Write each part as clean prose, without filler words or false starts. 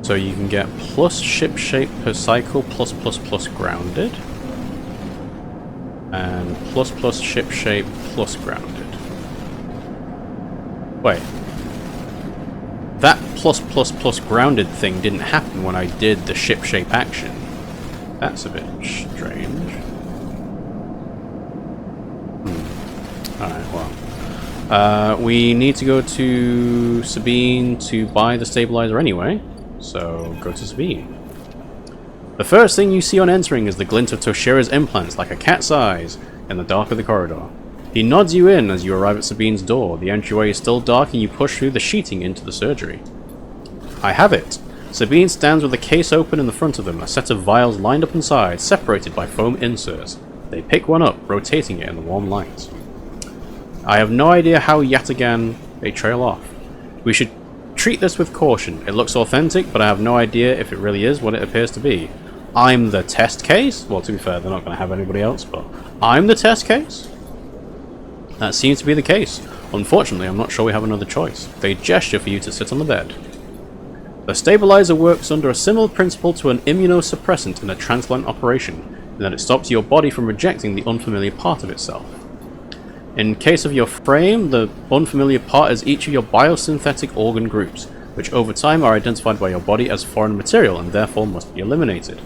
So you can get plus ship shape per cycle plus grounded. And plus ship shape plus grounded. Wait. That plus grounded thing didn't happen when I did the ship shape action. That's a bit strange. Alright, well. We need to go to Sabine to buy the stabilizer anyway. So, go to Sabine. The first thing you see on entering is the glint of Toshira's implants like a cat's eyes in the dark of the corridor. He nods you in as you arrive at Sabine's door. The entryway is still dark and you push through the sheeting into the surgery. I have it! Sabine stands with the case open in the front of them, a set of vials lined up inside, separated by foam inserts. They pick one up, rotating it in the warm light. I have no idea how yet again they trail off. We should treat this with caution. It looks authentic, but I have no idea if it really is what it appears to be. I'm the test case? Well, to be fair, they're not going to have anybody else, but I'm the test case? That seems to be the case. Unfortunately, I'm not sure we have another choice. They gesture for you to sit on the bed. The stabilizer works under a similar principle to an immunosuppressant in a transplant operation, in that it stops your body from rejecting the unfamiliar part of itself. In case of your frame, the unfamiliar part is each of your biosynthetic organ groups, which over time are identified by your body as foreign material and therefore must be eliminated.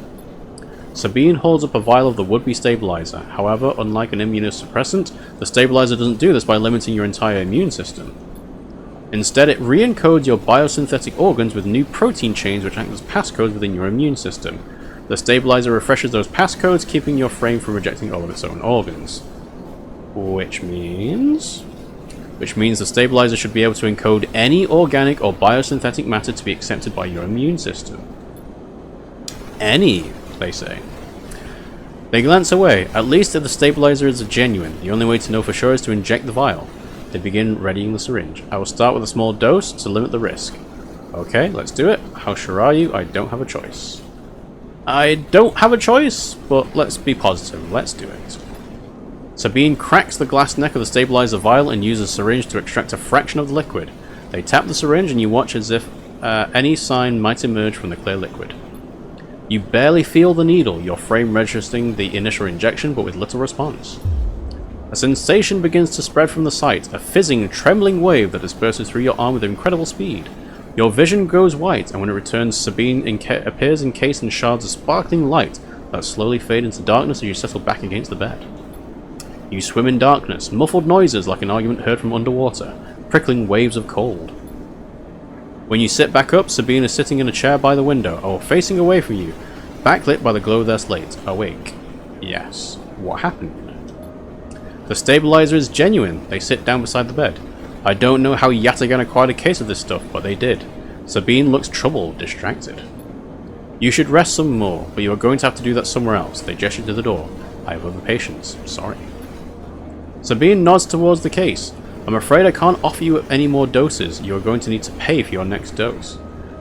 Sabine holds up a vial of the would-be stabilizer. However, unlike an immunosuppressant, the stabilizer doesn't do this by limiting your entire immune system. Instead, it re-encodes your biosynthetic organs with new protein chains which act as passcodes within your immune system. The stabilizer refreshes those passcodes, keeping your frame from rejecting all of its own organs. Which means the stabilizer should be able to encode any organic or biosynthetic matter to be accepted by your immune system. Any, they say. They glance away. At least if the stabilizer is genuine, the only way to know for sure is to inject the vial. They begin readying the syringe. I will start with a small dose to limit the risk. Okay, let's do it. How sure are you? I don't have a choice. I don't have a choice, but let's be positive. Let's do it. Sabine cracks the glass neck of the stabilizer vial and uses a syringe to extract a fraction of the liquid. They tap the syringe and you watch as if any sign might emerge from the clear liquid. You barely feel the needle, your frame registering the initial injection but with little response. A sensation begins to spread from the site, a fizzing, trembling wave that disperses through your arm with incredible speed. Your vision goes white, and when it returns, Sabine appears encased in shards of sparkling light that slowly fade into darkness as you settle back against the bed. You swim in darkness, muffled noises like an argument heard from underwater, prickling waves of cold. When you sit back up, Sabine is sitting in a chair by the window, or facing away from you, backlit by the glow of their slate, awake. Yes. What happened? The stabilizer is genuine. They sit down beside the bed. I don't know how yet again acquired a case of this stuff, but they did. Sabine looks troubled, distracted. You should rest some more, but you are going to have to do that somewhere else. They gesture to the door. I have other patients. Sorry. Sabine nods towards the case. I'm afraid I can't offer you any more doses. You are going to need to pay for your next dose.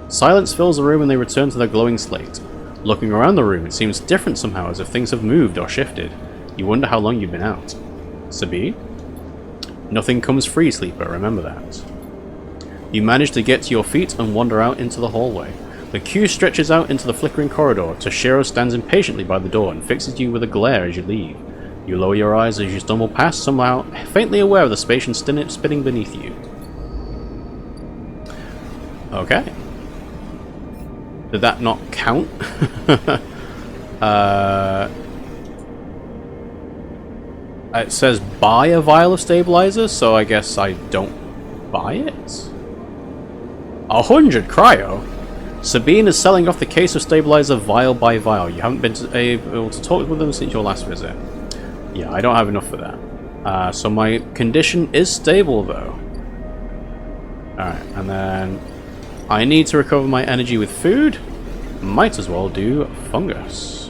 Silence fills the room and they return to their glowing slate. Looking around the room, it seems different somehow, as if things have moved or shifted. You wonder how long you've been out. Sabine? Nothing comes free, sleeper, remember that. You manage to get to your feet and wander out into the hallway. The queue stretches out into the flickering corridor. Toshiro stands impatiently by the door and fixes you with a glare as you leave. You lower your eyes as you stumble past, somehow faintly aware of the space spinning beneath you. Okay. Did that not count? It says buy a vial of stabilizer, so I guess I don't buy it? 100 cryo? Sabine is selling off the case of stabilizer vial by vial. You haven't been able to talk with them since your last visit. Yeah, I don't have enough for that. So my condition is stable though. Alright, and then I need to recover my energy with food. Might as well do fungus.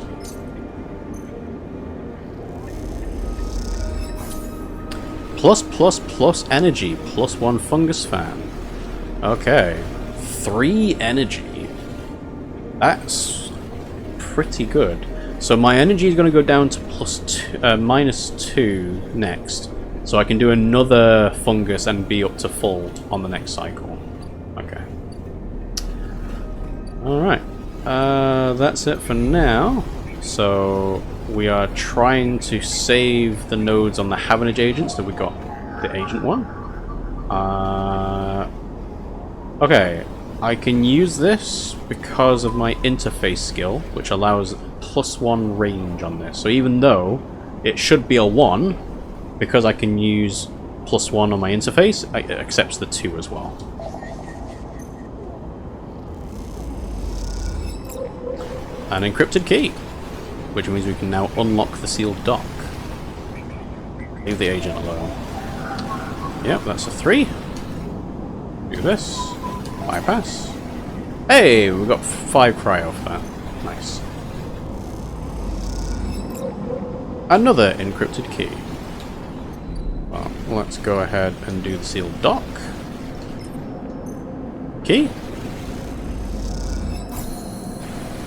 Plus energy, +1 fungus fan. Okay. 3 energy. That's pretty good. So my energy is going to go down to -2 next. So I can do another fungus and be up to full on the next cycle. Okay. Alright. That's it for now. So we are trying to save the nodes on the Havenage agents that we got the agent one. Okay, I can use this because of my interface skill, which allows +1 range on this. So even though it should be a 1, because I can use +1 on my interface, it accepts the 2 as well. An encrypted key, which means we can now unlock the sealed dock. Leave the agent alone. Yep, that's a 3. Do this. Bypass. Hey, we got 5 cryo for that. Nice. Another encrypted key. Well, let's go ahead and do the sealed dock. Key.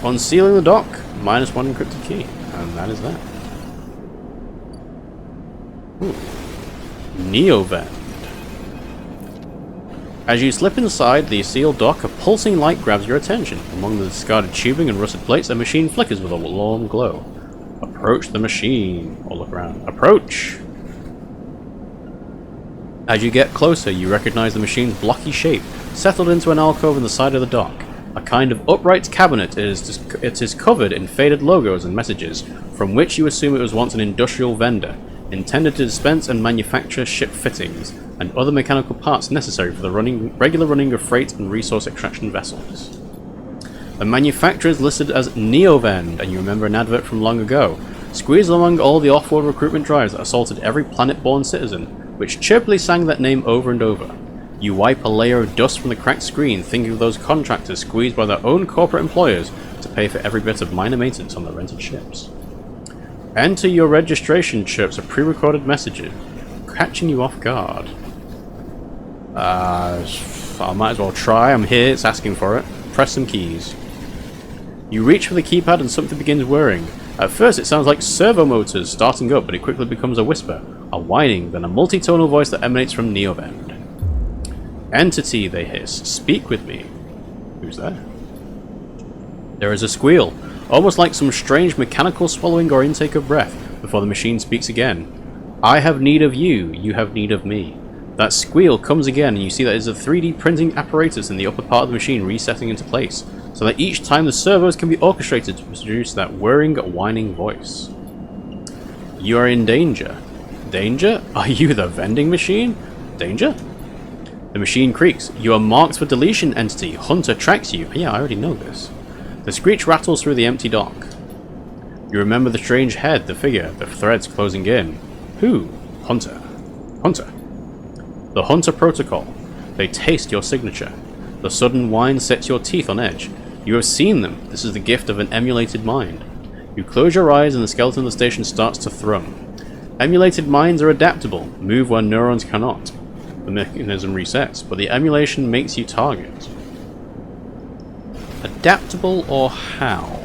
Unsealing the dock, -1 encrypted key. And that is that. Ooh. Neovend. As you slip inside the sealed dock, a pulsing light grabs your attention. Among the discarded tubing and rusted plates, a machine flickers with a warm glow. Approach the machine. Or look around. Approach! As you get closer, you recognize the machine's blocky shape, settled into an alcove in the side of the dock. A kind of upright cabinet, it is covered in faded logos and messages, from which you assume it was once an industrial vendor, intended to dispense and manufacture ship fittings, and other mechanical parts necessary for the regular running of freight and resource extraction vessels. The manufacturer is listed as Neovend, and you remember an advert from long ago, squeezed among all the off-world recruitment drives that assaulted every planet-born citizen, which chirpily sang that name over and over. You wipe a layer of dust from the cracked screen, thinking of those contractors squeezed by their own corporate employers to pay for every bit of minor maintenance on the rented ships. Enter your registration, chirps a pre-recorded message, catching you off guard. I might as well try. I'm here, it's asking for it. Press some keys. You reach for the keypad and something begins whirring. At first it sounds like servo motors starting up, but it quickly becomes a whisper, a whining, then a multi-tonal voice that emanates from Neovend. Entity, they hiss. Speak with me. Who's there? There is a squeal, almost like some strange mechanical swallowing or intake of breath, before the machine speaks again. I have need of you, you have need of me. That squeal comes again, and you see that it's a 3D printing apparatus in the upper part of the machine resetting into place, so that each time the servos can be orchestrated to produce that whirring, whining voice. You are in danger. Danger? Are you the vending machine? Danger? The machine creaks. You are marked for deletion, entity. Hunter tracks you. Yeah, I already know this. The screech rattles through the empty dock. You remember the strange head, the figure, the threads closing in. Who? Hunter. Hunter. The Hunter Protocol. They taste your signature. The sudden whine sets your teeth on edge. You have seen them. This is the gift of an emulated mind. You close your eyes and the skeleton of the station starts to thrum. Emulated minds are adaptable, move where neurons cannot. The mechanism resets, but the emulation makes you target. Adaptable or how?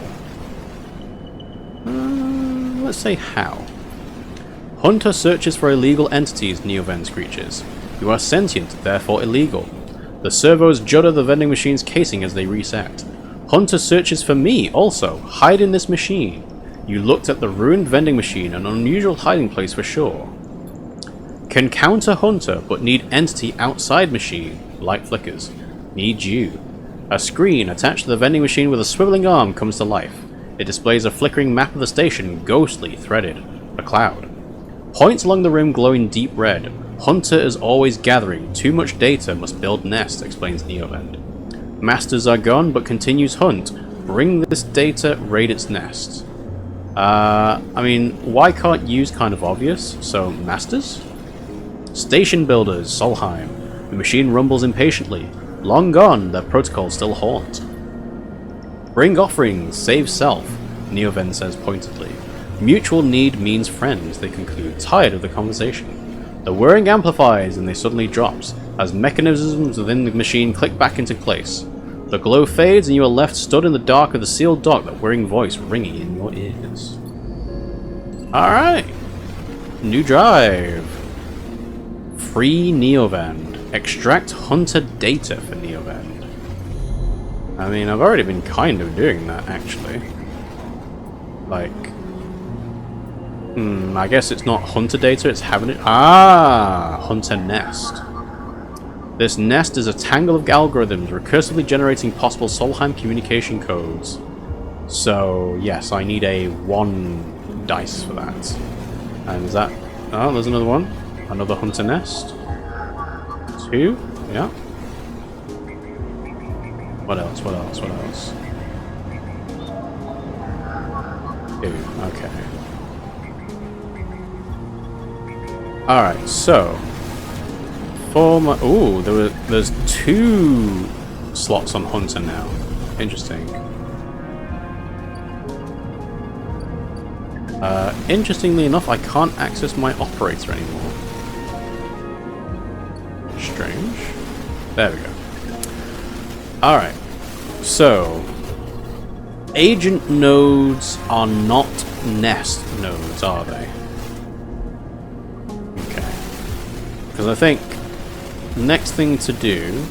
Let's say how. Hunter searches for illegal entities, Neovend screeches. You are sentient, therefore illegal. The servos judder the vending machine's casing as they reset. Hunter searches for me, also. Hide in this machine. You looked at the ruined vending machine, an unusual hiding place for sure. Can counter Hunter, but need entity outside machine. Light flickers. Need you. A screen attached to the vending machine with a swiveling arm comes to life. It displays a flickering map of the station, ghostly, threaded. A cloud. Points along the rim glowing deep red. Hunter is always gathering. Too much data must build nest, explains Neovend. Masters are gone, but continues hunt. Bring this data, raid its nest. I mean, why can't use kind of obvious? So, masters? Station builders, Solheim. The machine rumbles impatiently. Long gone, their protocols still haunt. Bring offerings, save self, Neovend says pointedly. Mutual need means friends, they conclude, tired of the conversation. The whirring amplifies and they suddenly drops, as mechanisms within the machine click back into place. The glow fades and you are left stood in the dark of the sealed dock, that whirring voice ringing in your ears. Alright! New drive! Free Neovend. Extract Hunter data for Neovend. I mean, I've already been kind of doing that, actually. Like... I guess it's not hunter data, it's having it... Ah! Hunter nest. This nest is a tangle of algorithms recursively generating possible Solheim communication codes. So, yes, I need a 1 dice for that. And is that... Oh, there's another one. Another hunter nest. 2. Yeah. What else? What else? What else? 2. Okay. Alright, so... For my... Ooh, there's 2 slots on hunter now. Interesting. Interestingly enough, I can't access my operator anymore. Strange. There we go. Alright. So... Agent nodes are not nest nodes, are they? Okay. Because I think the next thing to do...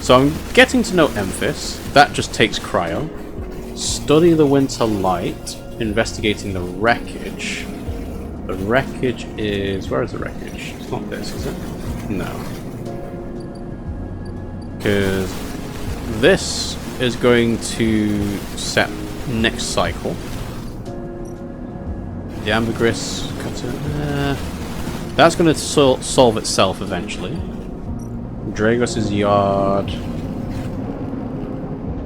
So I'm getting to know Emphis. That just takes cryo. Study the winter light. Investigating the wreckage. The wreckage is... Where is the wreckage? It's not this, is it? No. Because this is going to set next cycle. The ambergris... that's going to solve itself eventually. Dragos's yard...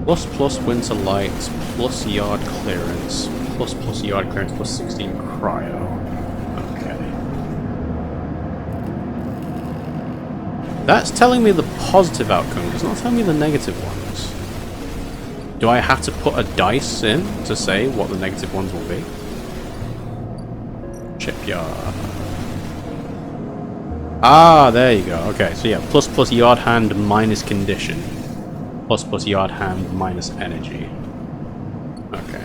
Plus winter light, plus yard clearance, plus yard clearance, plus 16 cryo. Okay. That's telling me the positive outcomes, it's not telling me the negative ones. Do I have to put a dice in to say what the negative ones will be? Shipyard. Ah, there you go. Okay, so yeah, plus yard hand minus condition. Plus yard hand minus energy. Okay.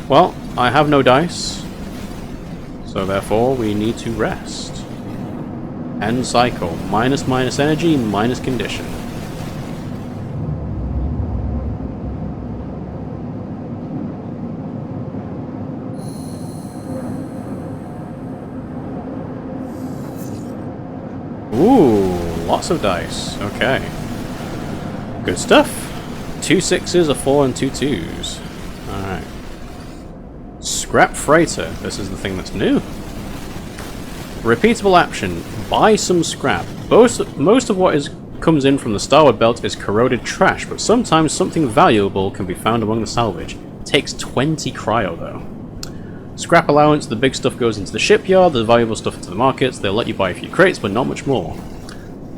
Well, I have no dice. So therefore, we need to rest. End cycle. Minus energy, minus condition. Ooh, lots of dice. Okay. Good stuff. 2 6s, a 4, and 2 2s. Alright. Scrap freighter. This is the thing that's new. Repeatable action. Buy some scrap. Most of what comes in from the starward belt is corroded trash, but sometimes something valuable can be found among the salvage. Takes 20 cryo, though. Scrap allowance. The big stuff goes into the shipyard, the valuable stuff into the markets. They'll let you buy a few crates, but not much more.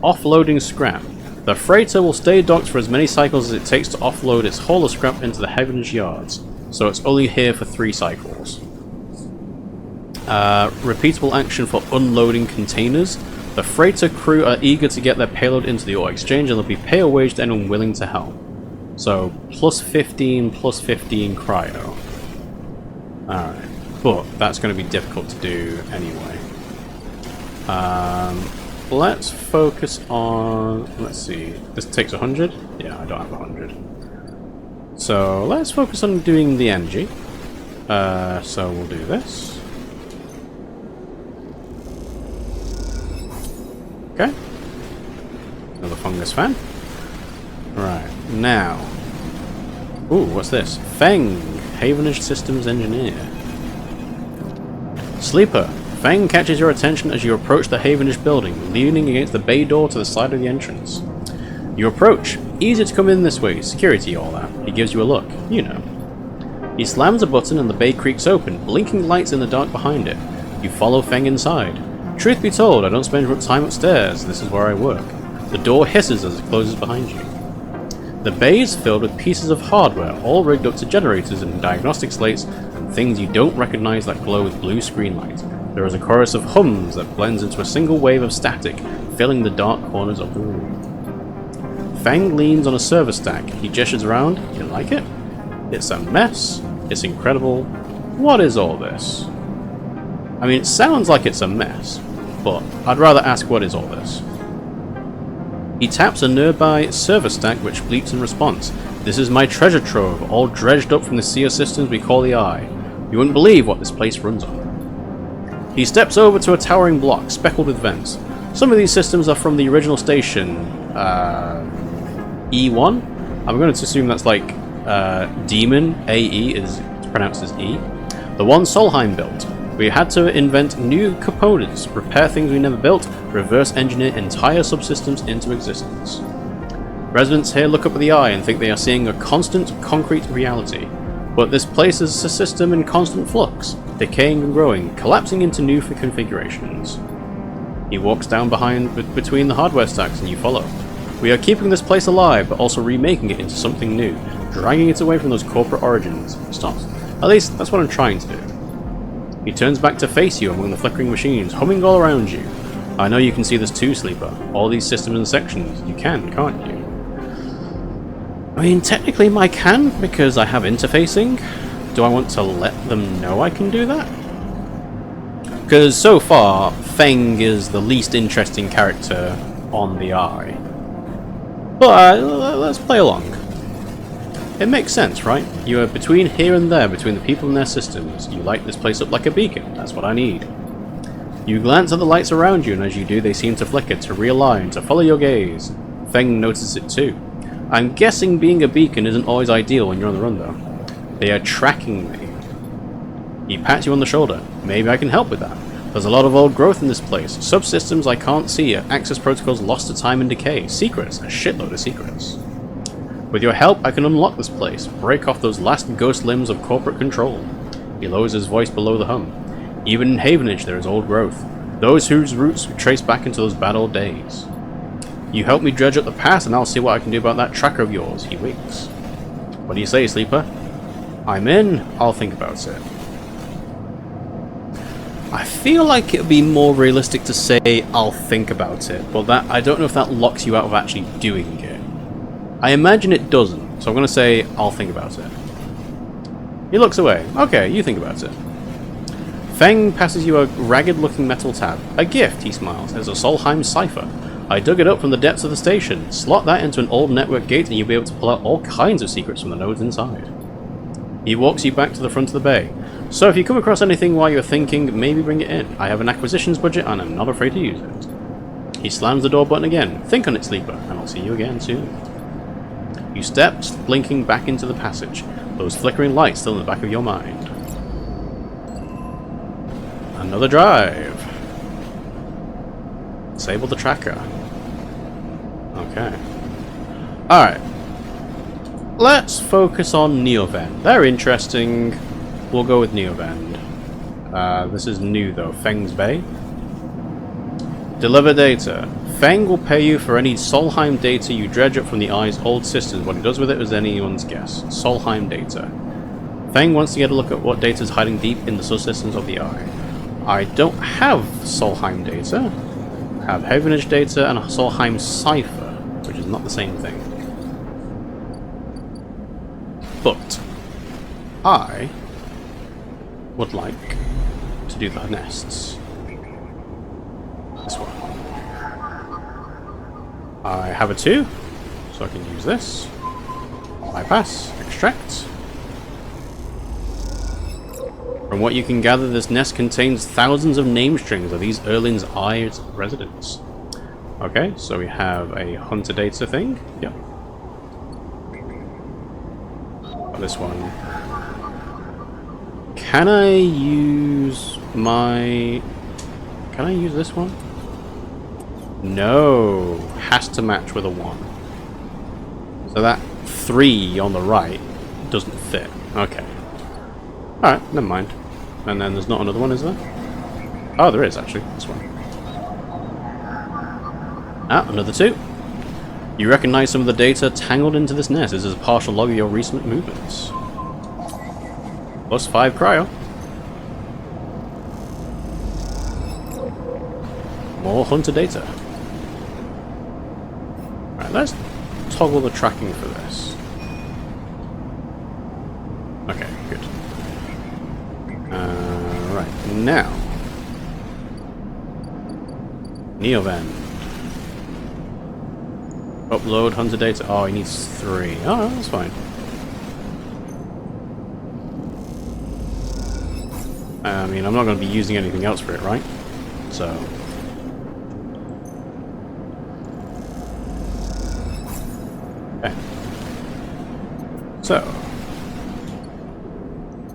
Offloading scrap. The freighter will stay docked for as many cycles as it takes to offload its haul of scrap into the Heaven's yards, so it's only here for 3 cycles. Repeatable action for unloading containers. The freighter crew are eager to get their payload into the ore exchange and they'll be pay a wage to anyone willing to help. So, plus 15 cryo. Alright, but that's going to be difficult to do anyway. Let's focus on... Let's see. This takes 100? Yeah, I don't have 100. So, let's focus on doing the energy. So, we'll do this. Okay. Another fungus fan. Right, now. Ooh, what's this? Feng, Havenage Systems Engineer. Sleeper. Feng catches your attention as you approach the Havenage building, leaning against the bay door to the side of the entrance. You approach. Easy to come in this way. Security, all that. He gives you a look. You know. He slams a button and the bay creaks open, blinking lights in the dark behind it. You follow Feng inside. Truth be told, I don't spend much time upstairs. This is where I work. The door hisses as it closes behind you. The bay is filled with pieces of hardware, all rigged up to generators and diagnostic slates and things you don't recognize that glow with blue screen light. There is a chorus of hums that blends into a single wave of static, filling the dark corners of the room. Feng leans on a server stack. He gestures around. You like it? It's a mess. It's incredible. What is all this? I mean, it sounds like it's a mess, but I'd rather ask what is all this. He taps a nearby server stack which bleeps in response. This is my treasure trove, all dredged up from the sea of systems we call the Eye. You wouldn't believe what this place runs on. He steps over to a towering block, speckled with vents. Some of these systems are from the original station, E1? I'm going to assume that's like Demon, AE is pronounced as E. The one Solheim built. We had to invent new components, repair things we never built, reverse engineer entire subsystems into existence. Residents here look up at the Eye and think they are seeing a constant, concrete reality. But this place is a system in constant flux, decaying and growing, collapsing into new configurations. He walks down between the hardware stacks and you follow. We are keeping this place alive, but also remaking it into something new, dragging it away from those corporate origins. Stops. At least, that's what I'm trying to do. He turns back to face you among the flickering machines, humming all around you. I know you can see this too, Sleeper. All these systems and sections. You can, can't you? I mean, technically I can, because I have interfacing. Do I want to let them know I can do that? Because so far, Feng is the least interesting character on the Eye. But let's play along. It makes sense, right? You are between here and there, between the people and their systems. You light this place up like a beacon. That's what I need. You glance at the lights around you, and as you do, they seem to flicker, to realign, to follow your gaze. Feng notices it too. I'm guessing being a beacon isn't always ideal when you're on the run, though. They are tracking me. He pats you on the shoulder. Maybe I can help with that. There's a lot of old growth in this place. Subsystems I can't see. Access protocols lost to time and decay. Secrets. A shitload of secrets. With your help, I can unlock this place. Break off those last ghost limbs of corporate control. He lowers his voice below the hum. Even in Havenage there is old growth. Those whose roots trace back into those bad old days. You help me dredge up the past and I'll see what I can do about that tracker of yours. He winks. What do you say, Sleeper? I'm in. I'll think about it. I feel like it would be more realistic to say I'll think about it, but that I don't know if that locks you out of actually doing it. I imagine it doesn't, so I'm going to say I'll think about it. He looks away. Okay, you think about it. Feng passes you a ragged-looking metal tab. A gift, he smiles. It's a Solheim cipher. I dug it up from the depths of the station. Slot that into an old network gate and you'll be able to pull out all kinds of secrets from the nodes inside. He walks you back to the front of the bay. So if you come across anything while you're thinking, maybe bring it in. I have an acquisitions budget and I'm not afraid to use it. He slams the door button again. Think on it, Sleeper, and I'll see you again soon. You step, blinking back into the passage, those flickering lights still in the back of your mind. Another drive. Disable the tracker. Okay. Alright. Let's focus on Neovend. They're interesting. We'll go with Neovend. This is new though. Feng's Bay. Deliver data. Feng will pay you for any Solheim data you dredge up from the Eye's old systems. What he does with it is anyone's guess. Solheim data. Feng wants to get a look at what data is hiding deep in the subsystems of the Eye. I don't have Solheim data. I have Havenage data and a Solheim cipher, which is not the same thing. But I would like to do the nests. This one. I have a 2, so I can use this. Bypass, extract. From what you can gather, this nest contains thousands of name strings of these Erlin's Eye's residents. Okay, so we have a hunter data thing. Yep. This one. Can I use my... Can I use this one? No. Has to match with a 1. So that 3 on the right doesn't fit. Okay. Alright, never mind. And then there's not another one, is there? Oh, there is, actually. This one. Ah, another 2. You recognize some of the data tangled into this nest. This is a partial log of your recent movements. Plus 5 cryo. More hunter data. Alright, let's toggle the tracking for this. Okay, good. Right, now. Upload hunter data. Oh, he needs 3. Oh, that's fine. I mean, I'm not going to be using anything else for it, right? So... okay. So...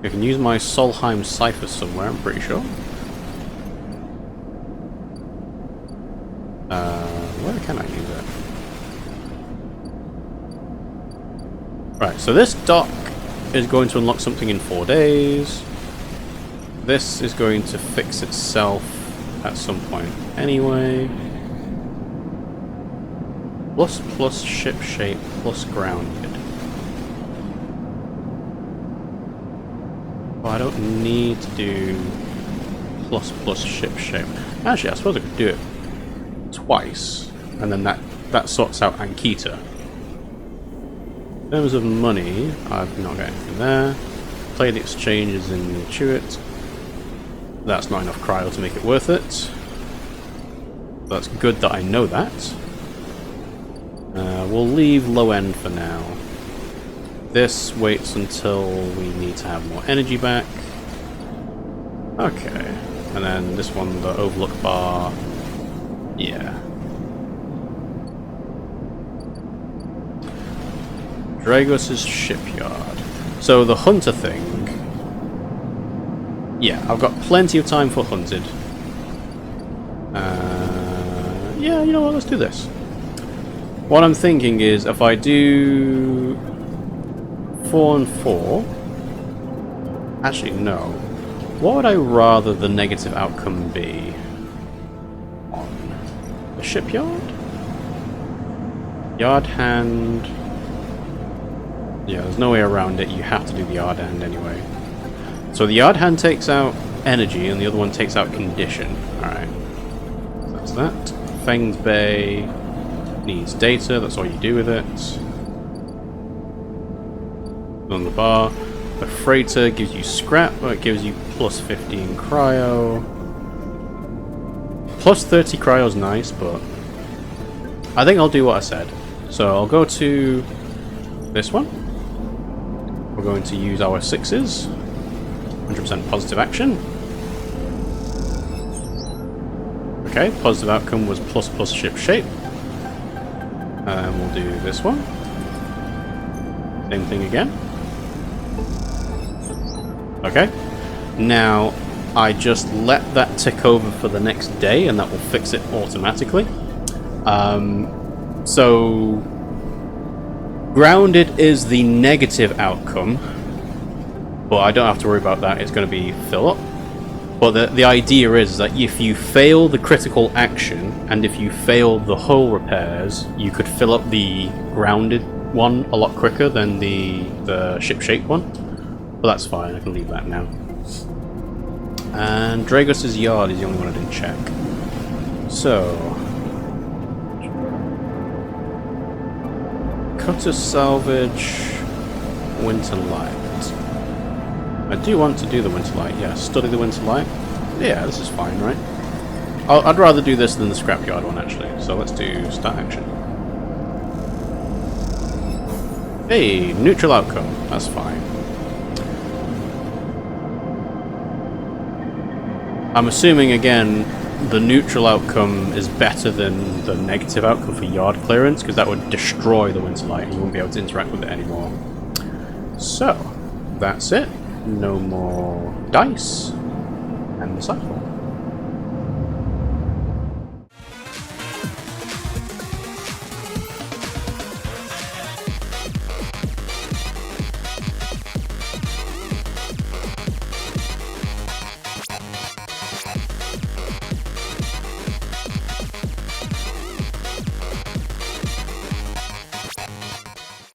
I can use my Solheim cipher somewhere, I'm pretty sure. Where can I use it? Right, so this dock is going to unlock something in 4 days. This is going to fix itself at some point anyway. Plus ship shape plus grounded. Well, I don't need to do plus ship shape. Actually, I suppose I could do it twice, and then that sorts out Ankita. In terms of money, I've not got anything there. Play the exchanges in Intuit. That's not enough cryo to make it worth it. That's good that I know that. We'll leave low end for now. This waits until we need to have more energy back. Okay. And then this one, the overlook bar. Yeah. Dragos' shipyard. So the hunter thing... yeah, I've got plenty of time for hunted. Yeah, you know what, let's do this. What I'm thinking is, if I do 4 and 4... actually, no. What would I rather the negative outcome be? On the shipyard? Yard hand... yeah, there's no way around it, you have to do the yard hand anyway. So the yard hand takes out energy and the other one takes out condition. Alright. So that's that. Feng's Bay needs data, that's all you do with it. On the bar. The freighter gives you scrap, but it gives you plus 15 cryo. Plus 30 cryo is nice, but I think I'll do what I said. So I'll go to this one. We're going to use our 6s. 100% positive action. Okay, positive outcome was plus ship shape. And we'll do this one. Same thing again. Okay. Now, I just let that tick over for the next day and that will fix it automatically. So... grounded is the negative outcome. But I don't have to worry about that, it's going to be fill up. But the idea is that if you fail the critical action, and if you fail the hull repairs, you could fill up the grounded one a lot quicker than the ship-shaped one. But that's fine, I can leave that now. And Dragos' yard is the only one I didn't check. So... cutter salvage... winter light. I do want to do the winter light, yeah. Study the winter light. Yeah, this is fine, right? I'd rather do this than the scrapyard one, actually. So let's do start action. Hey, neutral outcome. That's fine. I'm assuming, again, the neutral outcome is better than the negative outcome for yard clearance, because that would destroy the winter light and you won't be able to interact with it anymore. So, that's it. No more dice. And the cycle.